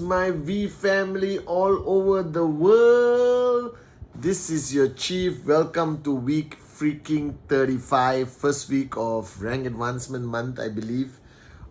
my V family all over the world. This is your chief. Welcome to week freaking 35, first week of rank advancement month, I believe.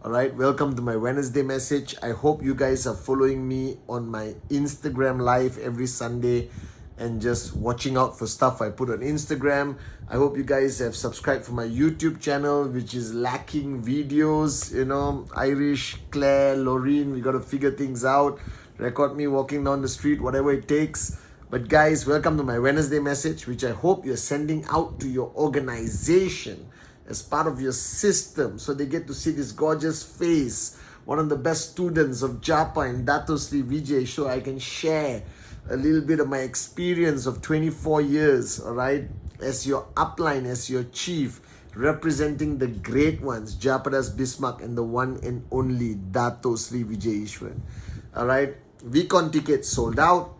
Alright, welcome to my Wednesday message. I hope you guys are following me on my Instagram live every Sunday and just watching out for stuff I put on Instagram. I hope you guys have subscribed for my YouTube channel, which is lacking videos. You know, Irish, Claire, Loreen, we got to figure things out. Record me walking down the street, whatever it takes. But guys, welcome to my Wednesday message, which I hope you're sending out to your organization as part of your system, so they get to see this gorgeous face, one of the best students of Japa and Dato Sri Vijay, so I can share a little bit of my experience of 24 years, all right, as your upline, as your chief, representing the great ones, Japadas Bismarck and the one and only Dato Sri Vijay Ishwan. All right, VCon tickets sold out.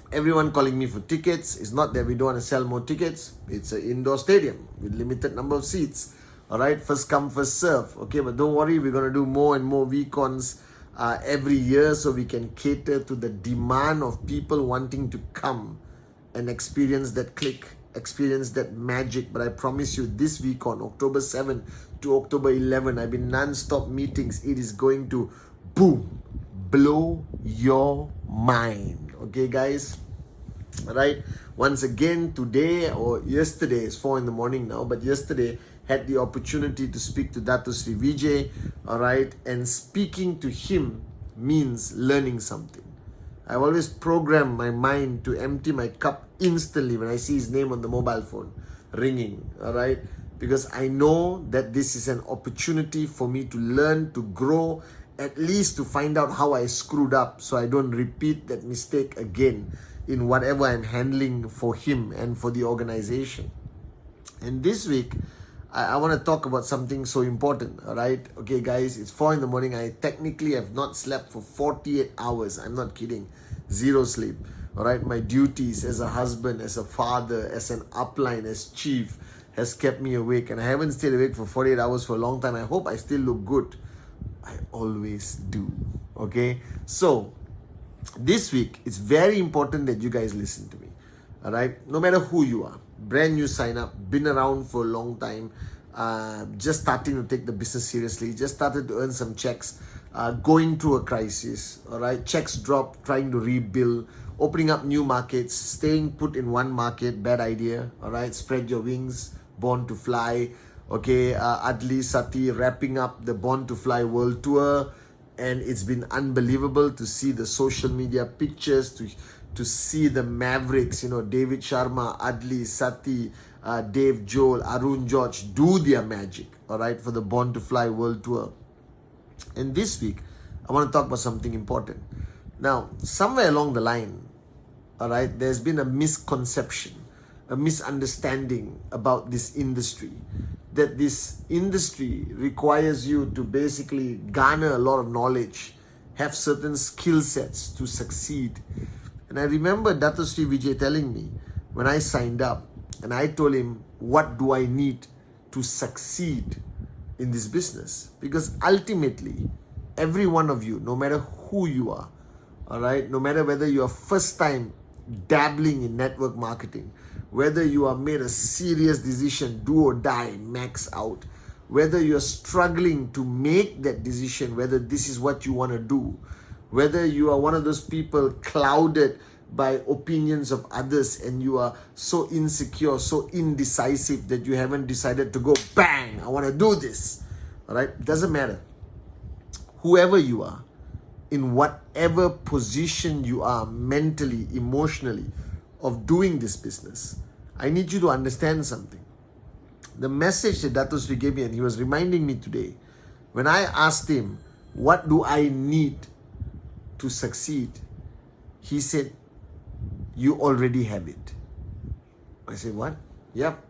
Everyone calling me for tickets. It's not that we don't want to sell more tickets. It's an indoor stadium with limited number of seats. All right, first come, first serve. Okay, but don't worry, we're going to do more and more VCons every year, so we can cater to the demand of people wanting to come and experience that click, experience that magic. But I promise you, this week on October 7 to October 11, I've been non-stop meetings. It is going to boom, blow your mind. Okay, guys? All right, once again, today or yesterday, it's 4 in the morning now, but yesterday had the opportunity to speak to Dato Sri Vijay, all right, and speaking to him means learning something. I've always programmed my mind to empty my cup instantly when I see his name on the mobile phone ringing, all right, because I know that this is an opportunity for me to learn, to grow, at least to find out how I screwed up so I don't repeat that mistake again in whatever I'm handling for him and for the organization. And this week, I want to talk about something so important, all right? Okay, guys, it's 4 in the morning. I technically have not slept for 48 hours. I'm not kidding. Zero sleep, all right? My duties as a husband, as a father, as an upline, as chief has kept me awake. And I haven't stayed awake for 48 hours for a long time. I hope I still look good. I always do, okay? So, this week, it's very important that you guys listen to me, all right? No matter who you are, brand new sign up, been around for a long time, just starting to take the business seriously, just started to earn some checks, going through a crisis, all right? Checks drop, trying to rebuild, opening up new markets, staying put in one market, bad idea, all right? Spread your wings, born to fly. Okay, Adli Sati wrapping up the Born to Fly World Tour, and it's been unbelievable to see the social media pictures, to see the Mavericks, you know, David Sharma, Adli Sati, Dave Joel, Arun George do their magic, all right, for the Born to Fly World Tour. And this week, I want to talk about something important. Now, somewhere along the line, all right, there's been a misconception, a misunderstanding about this industry, that this industry requires you to basically garner a lot of knowledge, have certain skill sets to succeed. And I remember Dato Sri Vijay telling me when I signed up, and I told him, what do I need to succeed in this business? Because ultimately, every one of you, no matter who you are, all right, no matter whether you are first time dabbling in network marketing, whether you are made a serious decision, do or die, max out, whether you're struggling to make that decision, whether this is what you want to do, whether you are one of those people clouded by opinions of others and you are so insecure, so indecisive that you haven't decided to go, bang, I want to do this, all right? Doesn't matter. Whoever you are, in whatever position you are mentally, emotionally, of doing this business, I need you to understand something. The message that Dato Sri gave me, and he was reminding me today, when I asked him, what do I need to succeed? He said, you already have it. I said, what? Yep.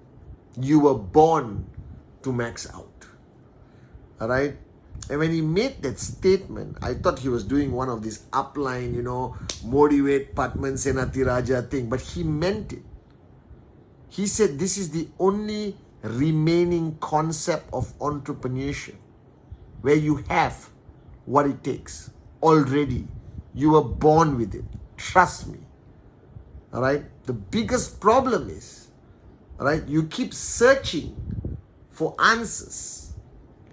You were born to max out. All right? And when he made that statement, I thought he was doing one of these upline, you know, motivate Padman Senati Raja thing, but he meant it. He said this is the only remaining concept of entrepreneurship where you have what it takes already You were born with it. Trust me. All right? The biggest problem is, all right, you keep searching for answers.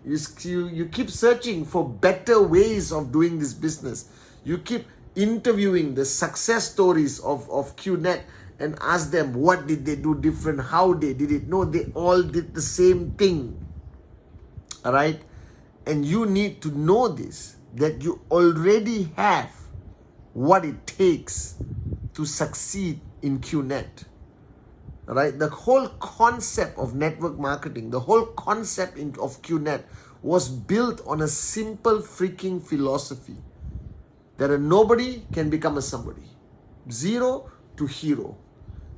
You keep searching for better ways of doing this business. You keep interviewing the success stories of QNet and ask them what did they do different, how they did it. No, they all did the same thing. All right? And you need to know this, that you already have what it takes to succeed in QNet. All right? The whole concept of network marketing, the whole concept of QNet was built on a simple freaking philosophy that a nobody can become a somebody. Zero to hero.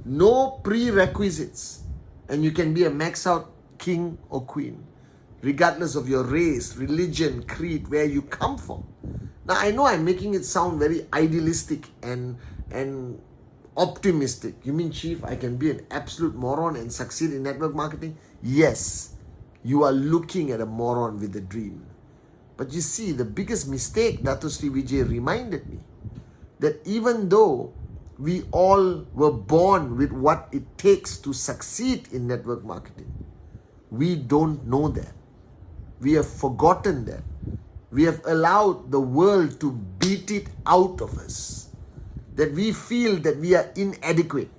No prerequisites. And you can be a max out king or queen, regardless of your race, religion, creed, where you come from. Now, I know I'm making it sound very idealistic and optimistic. You mean, Chief, I can be an absolute moron and succeed in network marketing? Yes, you are looking at a moron with a dream. But you see, the biggest mistake, Dato Sri Vijay reminded me, that even though we all were born with what it takes to succeed in network marketing, we don't know that. We have forgotten that. We have allowed the world to beat it out of us. That we feel that we are inadequate.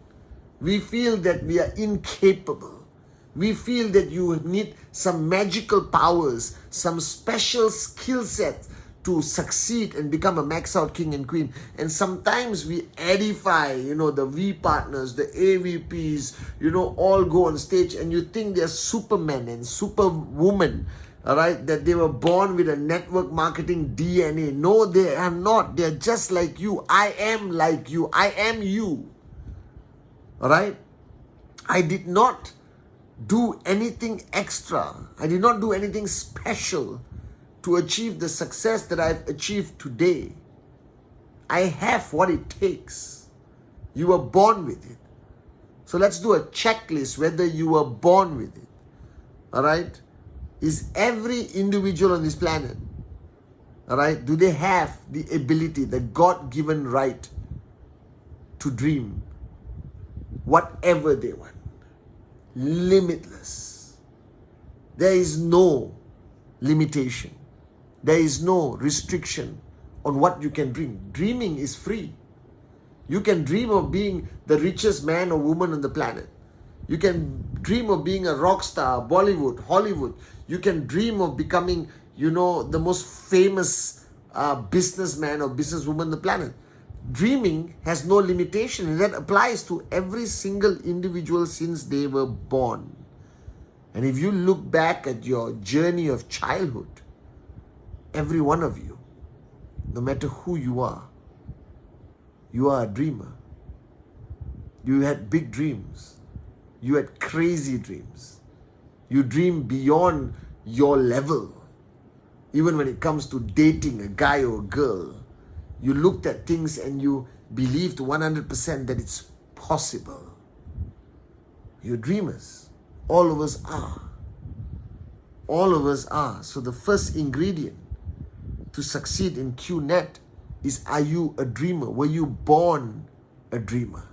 We feel that we are incapable. We feel that you need some magical powers, some special skill set to succeed and become a max out king and queen. And sometimes we edify, the V partners, the AVPs, all go on stage and you think they're supermen and superwomen, all right, that they were born with a network marketing DNA. No, they are not. They're just like you. I am like you. I am you. All right? I did not do anything extra. I did not do anything special to achieve the success that I've achieved today. I have what it takes. You were born with it. So let's do a checklist whether you were born with it. All right? Is every individual on this planet, all right, do they have the ability, the God-given right to dream whatever they want? Limitless. There is no limitation. There is no restriction on what you can dream. Dreaming is free. You can dream of being the richest man or woman on the planet. You can dream of being a rock star, Bollywood, Hollywood. You can dream of becoming, the most famous businessman or businesswoman on the planet. Dreaming has no limitation, and that applies to every single individual since they were born. And if you look back at your journey of childhood, every one of you, no matter who you are a dreamer. You had big dreams. You had crazy dreams. You dream beyond your level. Even when it comes to dating a guy or a girl, you looked at things and you believed 100% that it's possible. You're dreamers. All of us are. All of us are. So the first ingredient to succeed in QNet is, are you a dreamer? Were you born a dreamer?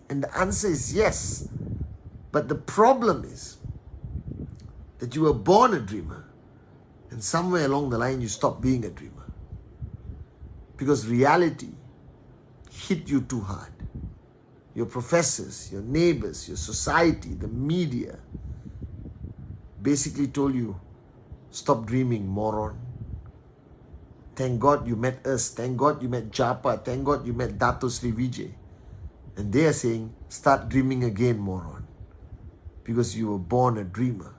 And the answer is yes. But the problem is that you were born a dreamer and somewhere along the line you stopped being a dreamer. Because reality hit you too hard. Your professors, your neighbors, your society, the media basically told you, stop dreaming, moron. Thank God you met us. Thank God you met Japa. Thank God you met Dato Sri Vijay. And they are saying, start dreaming again, moron. Because you were born a dreamer.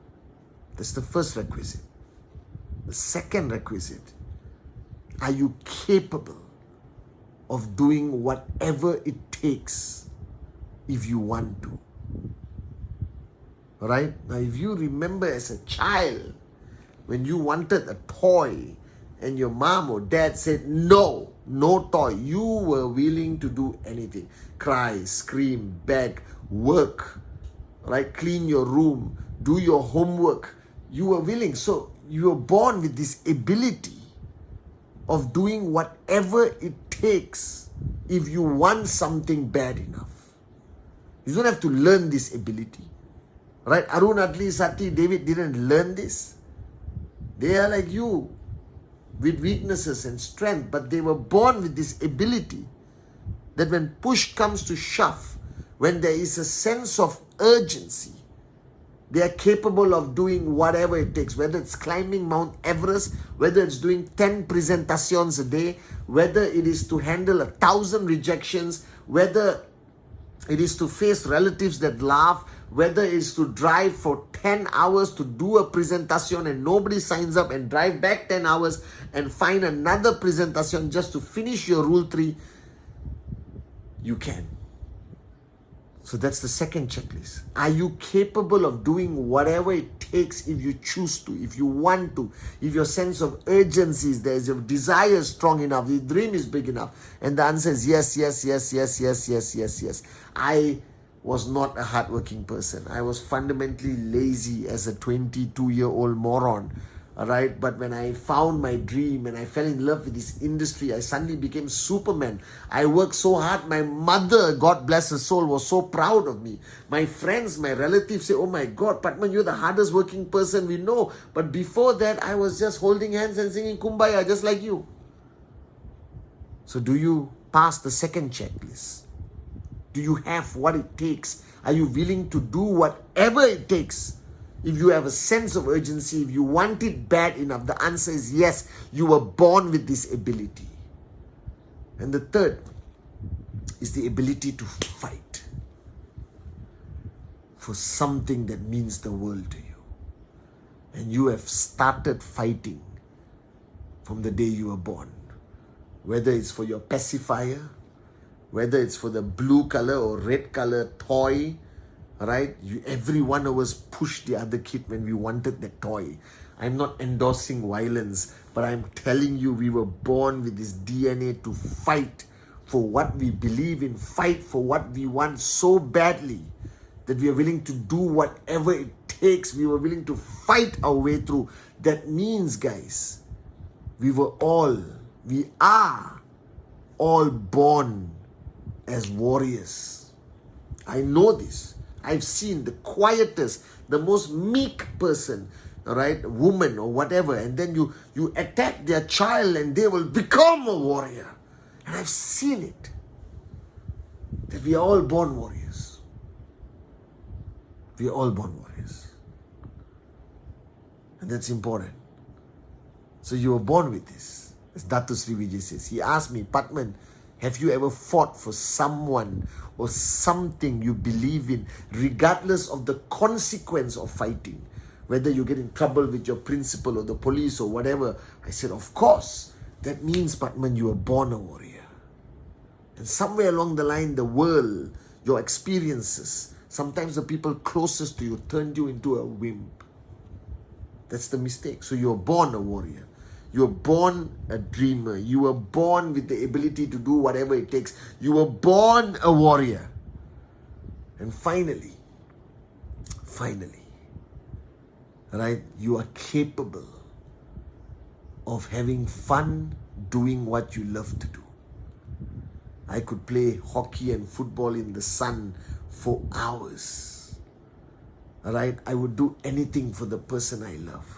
That's the first requisite. The second requisite, are you capable of doing whatever it takes if you want to? Right? Now, if you remember as a child, when you wanted a toy and your mom or dad said, no toy, you were willing to do anything. Cry, scream, beg, work, right? Clean your room, do your homework. You were willing. So you were born with this ability of doing whatever it takes if you want something bad enough. You don't have to learn this ability. Right? Arun, Atli, Sati, David didn't learn this. They are like you, with weaknesses and strength, but they were born with this ability that when push comes to shove, when there is a sense of urgency, they are capable of doing whatever it takes, whether it's climbing Mount Everest, whether it's doing 10 presentations a day, whether it is to handle 1,000 rejections, whether it is to face relatives that laugh, whether it is to drive for 10 hours to do a presentation and nobody signs up, and drive back 10 hours and find another presentation just to finish your Rule 3, you can. So that's the second checklist. Are you capable of doing whatever it takes if you choose to, if you want to, if your sense of urgency is there, if your desire is strong enough, the dream is big enough? And the answer is yes, yes, yes, yes, yes, yes, yes, yes. I was not a hardworking person. I was fundamentally lazy as a 22-year-old moron. Alright, but when I found my dream and I fell in love with this industry, I suddenly became Superman. I worked so hard. My mother, God bless her soul, was so proud of me. My friends, my relatives say, oh my God, Patman, you're the hardest working person we know. But before that, I was just holding hands and singing Kumbaya, just like you. So do you pass the second checklist? Do you have what it takes? Are you willing to do whatever it takes? If you have a sense of urgency, if you want it bad enough, the answer is yes, you were born with this ability. And the third is the ability to fight for something that means the world to you. And you have started fighting from the day you were born. Whether it's for your pacifier, whether it's for the blue color or red color toy, right? Every one of us pushed the other kid when we wanted that toy. I'm not endorsing violence, but I'm telling you, we were born with this DNA to fight for what we believe in, fight for what we want so badly that we are willing to do whatever it takes. We were willing to fight our way through. That means, guys, we are all born as warriors. I know this. I've seen the quietest, the most meek person, right, woman or whatever, and then you attack their child and they will become a warrior. And I've seen it. That we are all born warriors. We are all born warriors. And that's important. So you were born with this. As Dato Sri Vijay says. He asked me, Patman, have you ever fought for someone or something you believe in, regardless of the consequence of fighting? Whether you get in trouble with your principal or the police or whatever. I said, of course. That means, Patman, you were born a warrior. And somewhere along the line, the world, your experiences, sometimes the people closest to you turned you into a wimp. That's the mistake. So you were born a warrior. You were born a dreamer. You were born with the ability to do whatever it takes. You were born a warrior. And finally, right, you are capable of having fun doing what you love to do. I could play hockey and football in the sun for hours. Right? I would do anything for the person I love.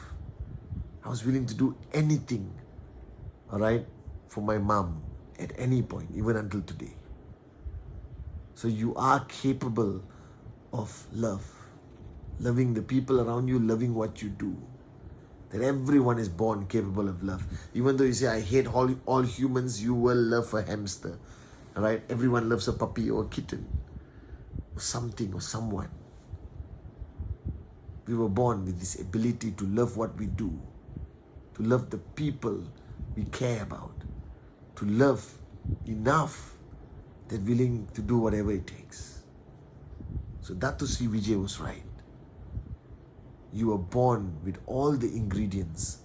I was willing to do anything, all right, for my mom at any point, even until today. So you are capable of love, loving the people around you, loving what you do. That everyone is born capable of love. Even though you say, I hate all humans, you will love a hamster, all right? Everyone loves a puppy or a kitten or something or someone. We were born with this ability to love what we do, to love the people we care about, to love enough that willing to do whatever it takes. So Dato Sri Vijay was right. You were born with all the ingredients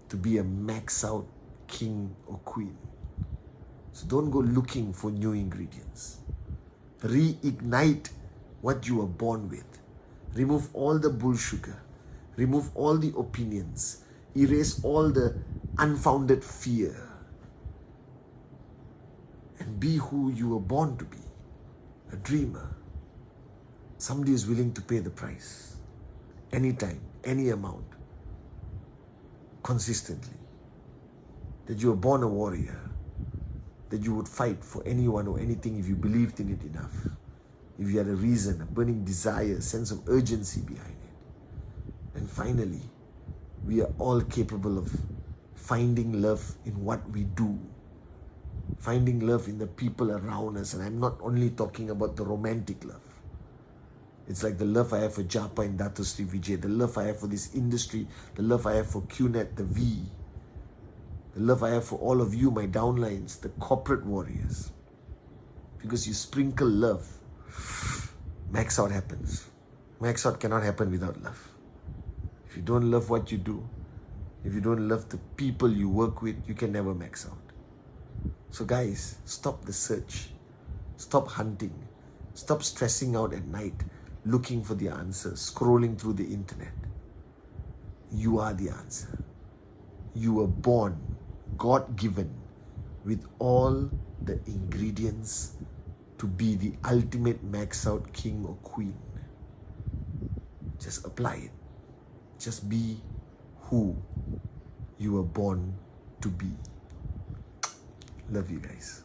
to be a max out king or queen. So don't go looking for new ingredients. Reignite what you were born with. Remove all the bull sugar. Remove all the opinions. Erase all the unfounded fear. be who you were born to be. A dreamer. Somebody is willing to pay the price. Anytime, any amount. Consistently. That you were born a warrior. That you would fight for anyone or anything if you believed in it enough. If you had a reason, a burning desire, a sense of urgency behind it. And finally, we are all capable of finding love in what we do. Finding love in the people around us. And I'm not only talking about the romantic love. It's like the love I have for Japa and Dato Sri Vijay, the love I have for this industry, the love I have for QNet, the V, the love I have for all of you, my downlines, the corporate warriors. Because you sprinkle love, max out happens. Max out cannot happen without love. If you don't love what you do, if you don't love the people you work with, you can never max out. So guys, stop the search. Stop hunting. Stop stressing out at night, looking for the answer, scrolling through the internet. You are the answer. You were born, God-given, with all the ingredients to be the ultimate max-out king or queen. Just apply it. Just be who you were born to be. Love you guys.